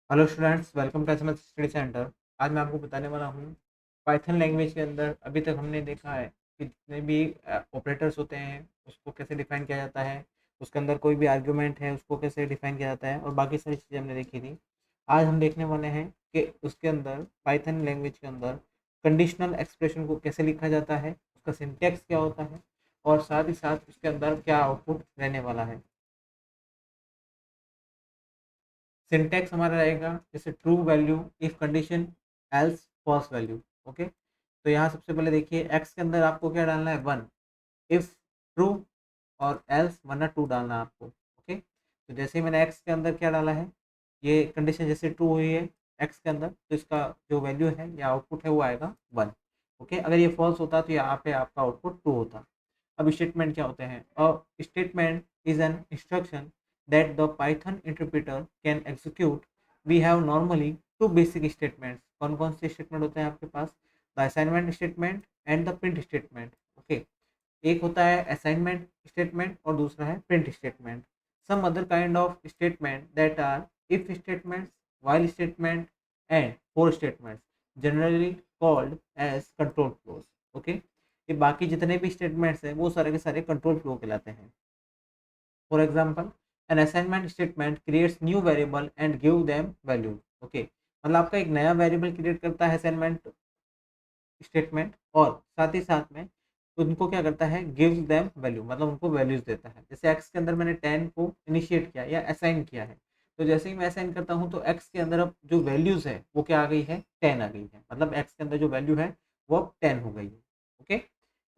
Hello students, welcome to SMS study centre. आज मैं आपको बताने वाला हूँ पाइथन लैंग्वेज के अंदर अभी तक हमने देखा है कि जितने भी ऑपरेटर्स होते हैं उसको कैसे डिफाइन किया जाता है, उसके अंदर कोई भी आर्गुमेंट है उसको कैसे डिफाइन किया जाता है और बाकी सारी चीज़ें हमने देखी थी। आज हम देखने वाले हैं कि उसके अंदर पाइथन लैंग्वेज के अंदर कंडीशनल एक्सप्रेशन को कैसे लिखा जाता है, उसका सिंटैक्स क्या होता है और साथ ही साथ उसके अंदर क्या आउटपुट रहने वाला है। सिंटेक्स हमारा रहेगा जैसे true value if condition, else false value. Okay, तो यहाँ सबसे पहले देखिए एक्स के अंदर आपको क्या डालना है, वन। इफ ट्रू और एल्स वरना टू डालना है आपको। ओके, तो जैसे ही मैंने एक्स के अंदर क्या डाला है, ये कंडीशन जैसे ट्रू हुई है एक्स के अंदर, तो इसका जो वैल्यू है या आउटपुट है वो आएगा वन। ओके, अगर ये फॉल्स होता तो यहाँ पे आपका आउटपुट टू होता। अब स्टेटमेंट क्या होते हैं, और statement is an instruction that the Python interpreter can execute. We have normally two basic statements. कौन कौन से स्टेटमेंट होते हैं आपके पास? The assignment statement and the print statement. Okay, एक होता है असाइनमेंट स्टेटमेंट और दूसरा है print statement. Some other kind of statement that are if statements, while statement and for statements, generally called as control flows. Okay, ये बाकी जितने भी स्टेटमेंट्स हैं वो सारे के सारे कंट्रोल फ्लो कहलाते हैं। For example, an assignment statement creates new variable and give them value. Okay, मतलब आपका एक नया वेरिएबल क्रिएट करता है असाइनमेंट स्टेटमेंट और साथ ही साथ में उनको क्या करता है, गिव्स देम वैल्यू, मतलब उनको वैल्यूज देता है। जैसे एक्स के अंदर मैंने 10 को इनिशिएट किया या असाइन किया है, तो जैसे ही मैं असाइन करता हूँ तो एक्स के अंदर अब जो वैल्यूज है वो क्या आ गई है, 10 आ गई है। मतलब एक्स के अंदर जो वैल्यू है वो अब 10 हो गई है। ओके,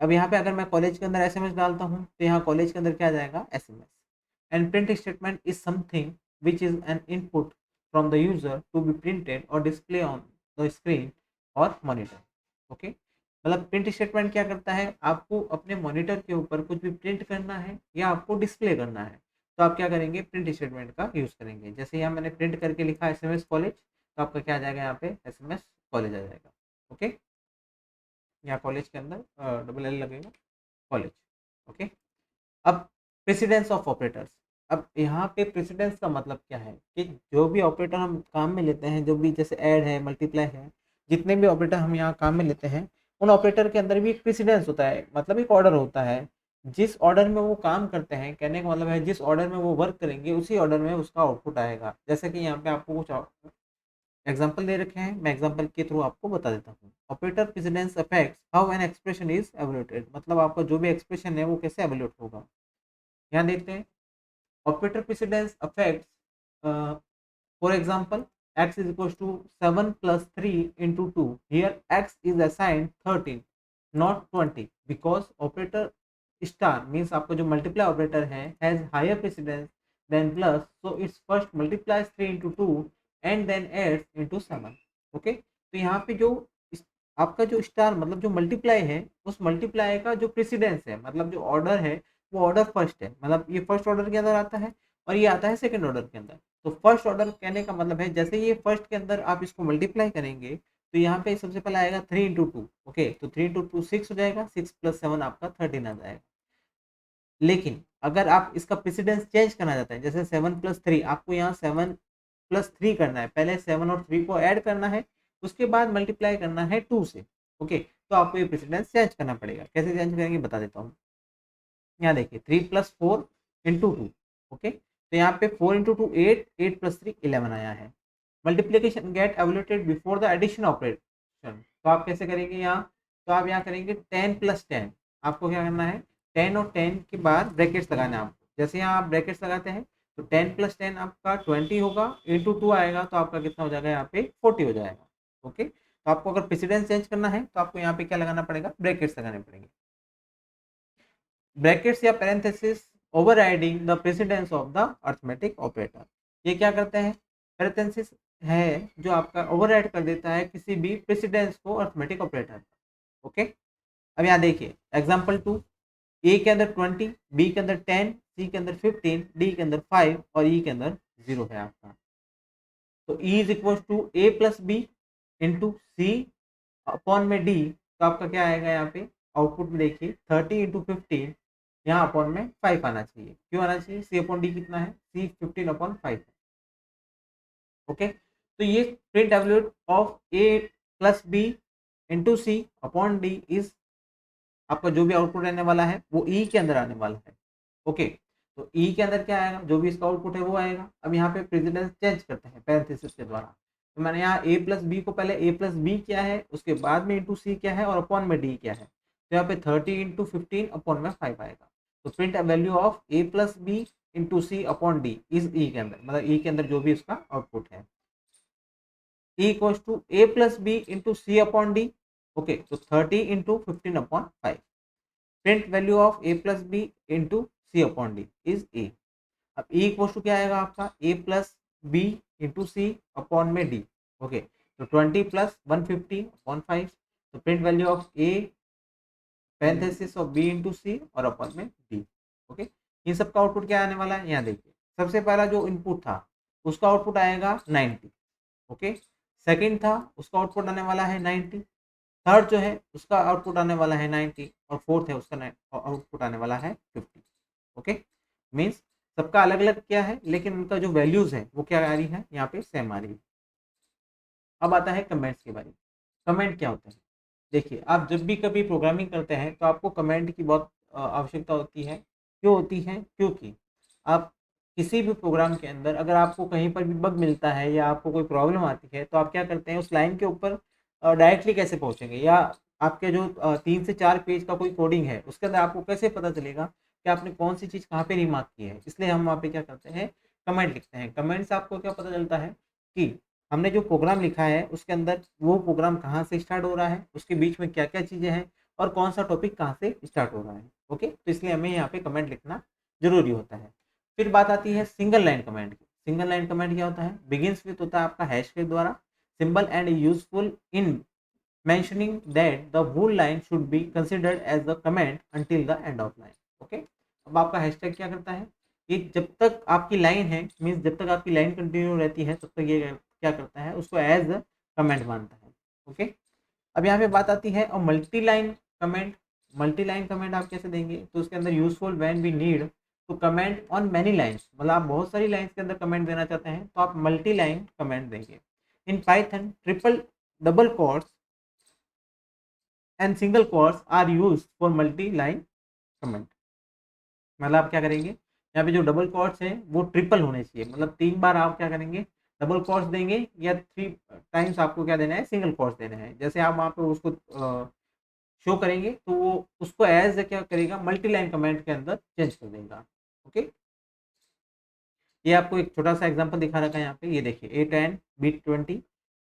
अब यहाँ पे अगर मैं कॉलेज के अंदर एसएमएस डालता हूँ तो यहाँ कॉलेज के अंदर क्या जाएगा, SMS. And print statement is something which is an input from the user to be printed और डिस्प्ले ऑन द स्क्रीन और मॉनिटर। ओके, मतलब प्रिंट स्टेटमेंट क्या करता है, आपको अपने मॉनिटर के ऊपर कुछ भी प्रिंट करना है या आपको डिस्प्ले करना है तो आप क्या करेंगे, प्रिंट स्टेटमेंट का यूज करेंगे। जैसे यहाँ मैंने प्रिंट करके लिखा एसएमएस कॉलेज, तो आपका क्या आ जाएगा, यहाँ पे एसएमएस कॉलेज आ जाएगा। ओके, यहाँ कॉलेज के अंदर डबल एल लगेगा, कॉलेज। ओके, अब प्रेसिडेंस ऑफ ऑपरेटर्स। अब यहाँ पे प्रेसिडेंस का मतलब क्या है कि जो भी ऑपरेटर हम काम में लेते हैं, जो भी जैसे ऐड है, मल्टीप्लाई है, जितने भी ऑपरेटर हम यहाँ काम में लेते हैं उन ऑपरेटर के अंदर भी एक प्रेसिडेंस होता है, मतलब एक ऑर्डर होता है। जिस ऑर्डर में वो काम करते हैं, कहने का मतलब है जिस ऑर्डर में वो वर्क करेंगे उसी ऑर्डर में उसका आउटपुट आएगा। जैसे कि यहाँ पे आपको कुछ एग्जाम्पल दे रखे हैं, मैं एग्जाम्पल के थ्रू आपको बता देता हूँ। Operator precedence affects how an expression is evaluated, मतलब आपका जो भी एक्सप्रेशन है वो कैसे एवल्यूट होगा। यहाँ देखते हैं, operator precedence affects, for example, x is equals to 7 plus 3 into 2. Here x is assigned 13, not 20, because operator star means आपका जो multiply operator है has higher precedence than plus, so it's first multiplies 3 into 2 and then adds into 7. Okay, तो यहाँ पे जो आपका जो star मतलब जो मल्टीप्लाई है उस मल्टीप्लाई का जो प्रेसिडेंस है, मतलब जो ऑर्डर है वो ऑर्डर फर्स्ट है, मतलब ये फर्स्ट ऑर्डर के अंदर आता है और ये आता है सेकंड ऑर्डर के अंदर। तो फर्स्ट ऑर्डर कहने का मतलब है जैसे ये फर्स्ट के अंदर आप इसको मल्टीप्लाई करेंगे तो यहाँ पे सबसे पहले आएगा 3 into 2। ओके, तो 3 into 2 6 हो जाएगा, 6 + 7 आपका 13 आ जाएगा। लेकिन अगर आप इसका प्रेसिडेंस चेंज करना चाहते हैं, जैसे 7 + 3, आपको यहाँ 7 + 3 करना है, पहले 7 और 3 को ऐड करना है, उसके बाद मल्टीप्लाई करना है 2 से। ओके, तो आपको ये प्रेसिडेंस चेंज करना पड़ेगा। कैसे चेंज करेंगे बता देता हूँ। यहाँ देखिए 3 + 4 into 2। ओके, तो यहाँ पे 4 into 2 8, 8 + 3 11 आया है। Multiplication get evaluated before the addition operation, तो आप कैसे करेंगे यहाँ, तो आप यहाँ करेंगे 10 + 10। आपको क्या करना है, 10 और 10 के बाद ब्रैकेट्स लगाना है आपको। जैसे यहाँ आप ब्रैकेट्स लगाते हैं तो 10 + 10 आपका 20 होगा, × 2 आएगा तो आपका कितना हो जाएगा, यहाँ पे 40 हो जाएगा। ओके, तो आपको अगर प्रेसिडेंस चेंज करना है तो आपको यहाँ पे क्या लगाना पड़ेगा, ब्रैकेट्स लगाने पड़ेंगे। ब्रैकेट्स या parenthesis overriding the precedence of the arithmetic operator. ये क्या करते हैं, पैरेंथेसिस है जो आपका ओवरराइड कर देता है किसी भी प्रेसिडेंस को अरिथमेटिक ऑपरेटर। ओके, अब यहाँ देखिए एग्जांपल 2, ए के अंदर 20, बी के अंदर 10, सी के अंदर 15, डी के अंदर 5 और ई के अंदर 0 है आपका। तो E is equal to A plus B into C upon में डी, तो आपका क्या आएगा यहाँ पे आउटपुट में देखिए 30 × 15, यहाँ अपॉन में 5 आना चाहिए। क्यों आना चाहिए, सी अपॉन डी कितना है, सी 15/5 है। ओके, तो ये print value of A plus B into C upon D is आपका जो भी आउटपुट रहने वाला है वो ई के अंदर आने वाला है। ओके, तो ई के अंदर क्या आएगा, जो भी इसका आउटपुट है वो आएगा। अब यहाँ पे प्रेसिडेंस चेंज करते हैं पैरेंथेसिस के द्वारा। तो मैंने यहाँ ए प्लस बी को पहले ए प्लस बी क्या है, उसके बाद में इंटू सी क्या है और अपॉन में डी क्या है। तो यहाँ पे 30 इंटू 15 अपॉन में 5 आएगा। तो print value of A plus B into C upon D is E के अंदर, मतलब ई के अंदर जो भी उसका आउटपुट है। E equals to a plus b into c upon d. Okay, so 30 into 15 upon 5. Print value of a plus b into c upon d is a. अब E equals to क्या आएगा आपका a plus b into c upon में d. Okay, तो 20 plus 150 upon 5. तो print value of a parenthesis of b into c और upon में d. Okay, इन सब का आउटपुट क्या आने वाला है, यहाँ देखिए। सबसे पहला जो इनपुट था उसका आउटपुट आएगा 90। ओके, सेकंड था उसका आउटपुट आने वाला है 90। थर्ड जो है उसका आउटपुट आने वाला है 90 और फोर्थ है उसका आउटपुट आने वाला है 50। ओके, मीन्स सबका अलग अलग क्या है, लेकिन उनका जो वैल्यूज है वो क्या आ रही है, यहाँ पे सेम आ रही है। अब आता है कमेंट्स के बारे में। कमेंट क्या होते हैं, देखिए आप जब भी कभी प्रोग्रामिंग करते हैं तो आपको कमेंट की बहुत आवश्यकता होती है। क्यों होती है, क्योंकि आप किसी भी प्रोग्राम के अंदर अगर आपको कहीं पर भी बग मिलता है या आपको कोई प्रॉब्लम आती है तो आप क्या करते हैं, उस लाइन के ऊपर डायरेक्टली कैसे पहुंचेंगे, या आपके जो 3 से 4 पेज का कोई कोडिंग है उसके अंदर आपको कैसे पता चलेगा कि आपने कौन सी चीज़ कहाँ पे रिमार्क की है। इसलिए हम वहाँ पे क्या करते हैं, कमेंट लिखते हैं। कमेंट से आपको क्या पता चलता है कि हमने जो प्रोग्राम लिखा है उसके अंदर वो प्रोग्राम कहाँ से स्टार्ट हो रहा है, उसके बीच में क्या क्या चीज़ें हैं और कौन सा टॉपिक कहाँ से स्टार्ट हो रहा है। ओके, तो इसलिए हमें यहाँ पे कमेंट लिखना जरूरी होता है। फिर बात आती है सिंगल लाइन कमेंट की। सिंगल लाइन कमेंट क्या होता है, बिगिंस विथ होता है आपका हैश के द्वारा, symbol and useful in mentioning that the whole line should be considered as the comment until the end of line. Okay, अब आपका हैशटैग क्या करता है, कि जब तक आपकी लाइन है, मीन्स जब तक आपकी लाइन कंटिन्यू रहती है तब तक ये क्या करता है, उसको एज कमेंट मानता है। ओके, अब यहाँ पे बात आती है और multi line comment. Multi line comment आप कैसे देंगे, तो उसके अंदर useful when we need to comment on many lines, मतलब आप बहुत सारी लाइन्स के अंदर कमेंट देना चाहते हैं तो आप मल्टी लाइन कमेंट देंगे। In Python triple double quotes and single quotes are used for multi line comment. मतलब आप क्या करेंगे, यहाँ पे जो डबल कोट्स हैं वो ट्रिपल होने चाहिए, मतलब 3 बार आप क्या करेंगे, डबल कोट्स देंगे, या 3 टाइम्स आपको क्या देना है, सिंगल कोट्स देना है। जैसे आप वहाँ पे उसको शो करेंगे तो वो उसको एज क्या करेगा, मल्टी लाइन कमेंट के अंदर चेंज कर देगा। ओके, ये आपको एक छोटा सा एग्जांपल दिखा रखा है यहाँ पे, ये देखिए A10 B20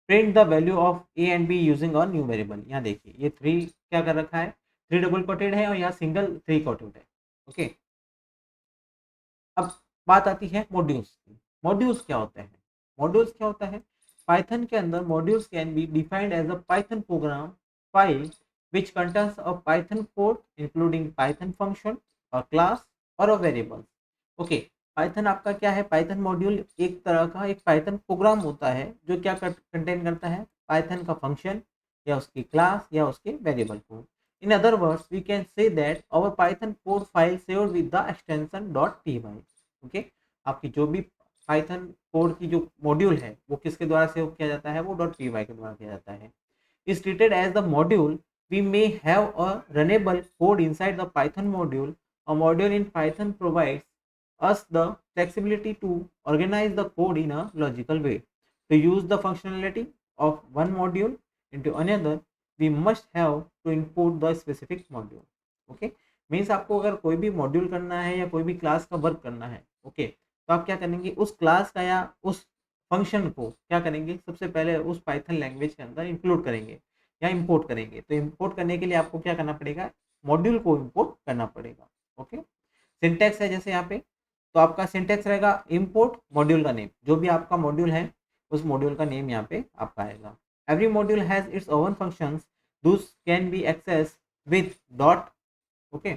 print the value of A and be using a new variable. यहाँ देखिए ये 3 क्या कर रखा है, 3 डबल कोटेड है और यहाँ सिंगल 3 कोटेड है। ओके, अब बात आती है मॉड्यूल्स की। मॉड्यूल्स क्या होते हैं, मॉड्यूल्स क्या होता है, पाइथन के अंदर modules can be defined as a Python program file which contains a Python code including Python function, a class और a variable। ओके, पाइथन आपका क्या है, पाइथन मॉड्यूल एक तरह का एक पाइथन प्रोग्राम होता है जो क्या कंटेन करता है, पाइथन का फंक्शन या उसकी क्लास या उसके वेरिएबल को। In other words we can say that our Python code file saved with the extension .py। ओके, आपकी जो भी पाइथन कोड की जो मॉड्यूल है वो किसके द्वारा सेव किया जाता है, वो .py के द्वारा किया जाता है। Is treated as the module. We may have a runnable code inside the Python module. A module in Python provides us the flexibility to organize the code in a logical way. To use the functionality of one module into another, we must have to import the specific module. Okay, means आपको अगर कोई भी module करना है या कोई भी class का वर्क करना है, ओके, तो आप क्या करेंगे, उस क्लास का या उस फंक्शन को क्या करेंगे, सबसे पहले उस पाइथन लैंग्वेज के अंदर इंक्लूड करेंगे या इंपोर्ट करेंगे। तो इंपोर्ट करने के लिए आपको क्या करना पड़ेगा, मॉड्यूल को इंपोर्ट करना पड़ेगा। ओके, सिंटैक्स है जैसे यहाँ पे, तो आपका सिंटैक्स रहेगा इंपोर्ट मॉड्यूल का नेम, जो भी आपका मॉड्यूल है उस मॉड्यूल का नेम यहाँ पे आपका आएगा। Every module has its own functions thus can be access with dot. Okay,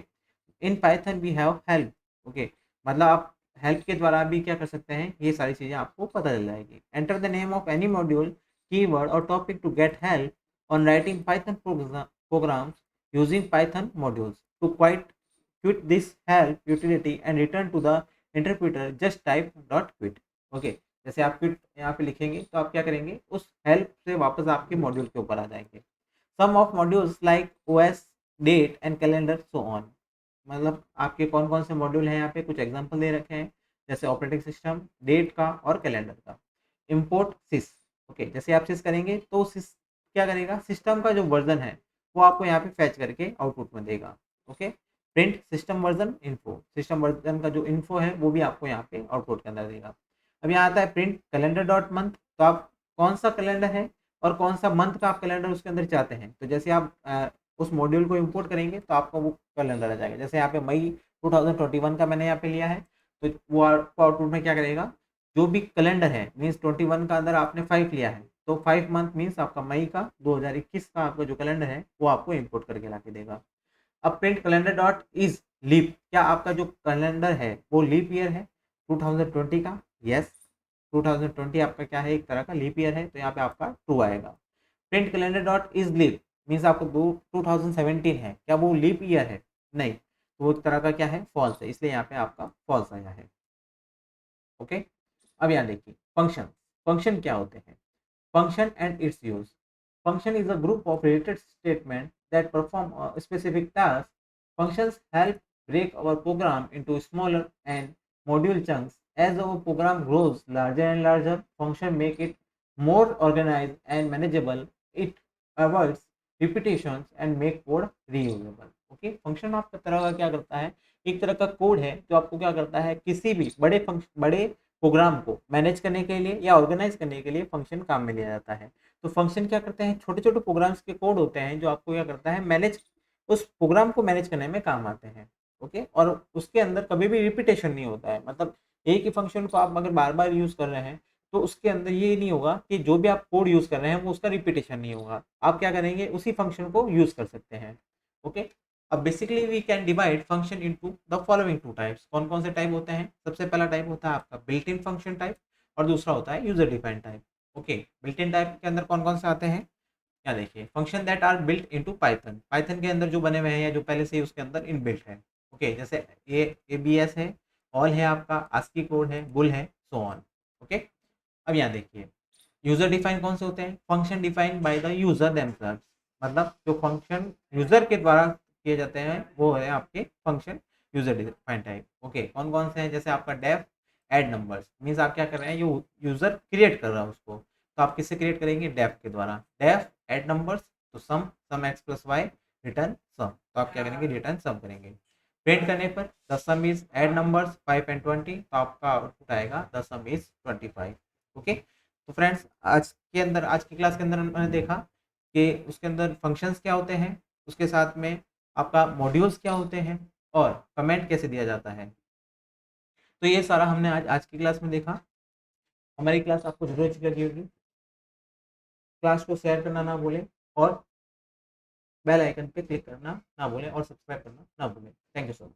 in Python we have help. Okay, मतलब आप हेल्प के द्वारा भी क्या कर सकते हैं, ये सारी चीज़ें आपको पता चल जाएगी। Enter the name of any module, keyword और topic to get help on writing Python programs using Python modules. To quit this help utility and return to the interpreter, just type .quit. Okay, जैसे आप quit यहाँ पे लिखेंगे तो आप क्या करेंगे, उस हेल्प से वापस आपके मॉड्यूल के ऊपर आ जाएंगे। Some of modules like OS, date and calendar so on. मतलब आपके कौन कौन से मॉड्यूल हैं, यहाँ पे कुछ एग्जांपल दे रखे हैं, जैसे ऑपरेटिंग सिस्टम, डेट का और कैलेंडर का। इंपोर्ट सिस, ओके, जैसे आप सिस करेंगे तो सिस क्या करेगा, सिस्टम का जो वर्जन है वो आपको यहाँ पे फैच करके आउटपुट में देगा। Okay, print system version info, system version का जो इन्फो है वो भी आपको यहाँ पे आउटपुट के अंदर देगा। अब यहाँ आता है प्रिंट कैलेंडर डॉट मंथ, तो आप कौन सा कैलेंडर है और कौन सा मंथ का आप कैलेंडर उसके अंदर चाहते हैं, तो जैसे आप उस मॉड्यूल को इंपोर्ट करेंगे तो आपका वो कैलेंडर आ जाएगा। जैसे यहाँ पे मई 2021 का मैंने यहाँ पे लिया है, तो वो आपको आउटपुट में क्या करेगा, जो भी कैलेंडर है मीन्स 21 का अंदर आपने 5 लिया है तो 5 मंथ मीन्स आपका मई का 2021 का आपका जो कैलेंडर है वो आपको इंपोर्ट करके ला के देगा। अब print calendar dot is leap, क्या आपका जो कैलेंडर है वो लीप ईयर है 2020 का? यस, 2020 आपका क्या है, एक तरह का लीप ईयर है, तो यहाँ पे आपका ट्रू आएगा। Print calendar dot is leap means आपको 2017 है, क्या वो लीप ईयर है? नहीं, तो वो एक तरह का क्या है, फॉल्स है, इसलिए यहाँ पे आपका फॉल्स आया है। ओके, अब यहाँ देखिए फंक्शन। फंक्शन क्या होते हैं? Function and it's use. Function is a group of related statement that perform a specific task. Functions help break our program into smaller and module chunks. As our program grows larger and larger, function make it more organized and manageable. It avoids repetitions and make code reusable. Okay, function आपका तरह का क्या करता है, एक तरह का code है जो आपको क्या करता है, किसी भी बड़े प्रोग्राम को मैनेज करने के लिए या ऑर्गेनाइज करने के लिए फंक्शन काम में लिया जाता है। तो फंक्शन क्या करते हैं, छोटे छोटे प्रोग्राम्स के कोड होते हैं जो आपको क्या करता है, मैनेज, उस प्रोग्राम को मैनेज करने में काम आते हैं। ओके, और उसके अंदर कभी भी रिपीटेशन नहीं होता है, मतलब एक ही फंक्शन को आप अगर बार बार यूज कर रहे हैं तो उसके अंदर ये नहीं होगा कि जो भी आप कोड यूज कर रहे हैं वो उसका रिपीटेशन नहीं होगा, आप क्या करेंगे, उसी फंक्शन को यूज कर सकते हैं। ओके, अब basically we can divide function into the following two types. कौन कौन से टाइप होते हैं? सबसे पहला टाइप होता है आपका बिल्ट इन फंक्शन टाइप और दूसरा होता है user defined type. Okay, built in type के अंदर कौन कौन से आते हैं, क्या देखिए, function that are built into Python, Python के अंदर जो बने हुए हैं या जो पहले से ही उसके अंदर इनबिल्ट है। ओके, जैसे ABS है, ऑल है आपका, आस्की कोड है, बुल है, सो ऑन। ओके, अब यहाँ देखिए यूजर डिफाइन कौन से होते हैं, function defined by the user themselves, मतलब जो फंक्शन यूजर के द्वारा किए जाते हैं वो है आपके function user defined type. Okay, कौन कौन से हैं, जैसे आपका डेफ एड नंबर्स मीन्स आप क्या कर रहे हैं, यूजर क्रिएट कर रहा है उसको, तो आप किससे क्रिएट करेंगे, डेफ के द्वारा। डेफ एड नंबर्स, तो सम एक्स प्लस वाई रिटर्न सम, तो आप क्या करेंगे, रिटर्न सम करेंगे। प्रिंट करने पर the sum is add numbers 5 and 20, तो आपका आउटपुट आएगा द सम इज 25। ओके, तो फ्रेंड्स आज की क्लास के अंदर मैंने देखा कि उसके अंदर फंक्शंस क्या होते हैं, उसके साथ में आपका मॉड्यूल्स क्या होते हैं और कमेंट कैसे दिया जाता है। तो ये सारा हमने आज की क्लास में देखा। हमारी क्लास आपको जरूर अच्छी लगी होगी। क्लास को शेयर करना ना भूलें और बेल आइकन पे क्लिक करना ना भूलें और सब्सक्राइब करना ना भूलें। Thank you so much.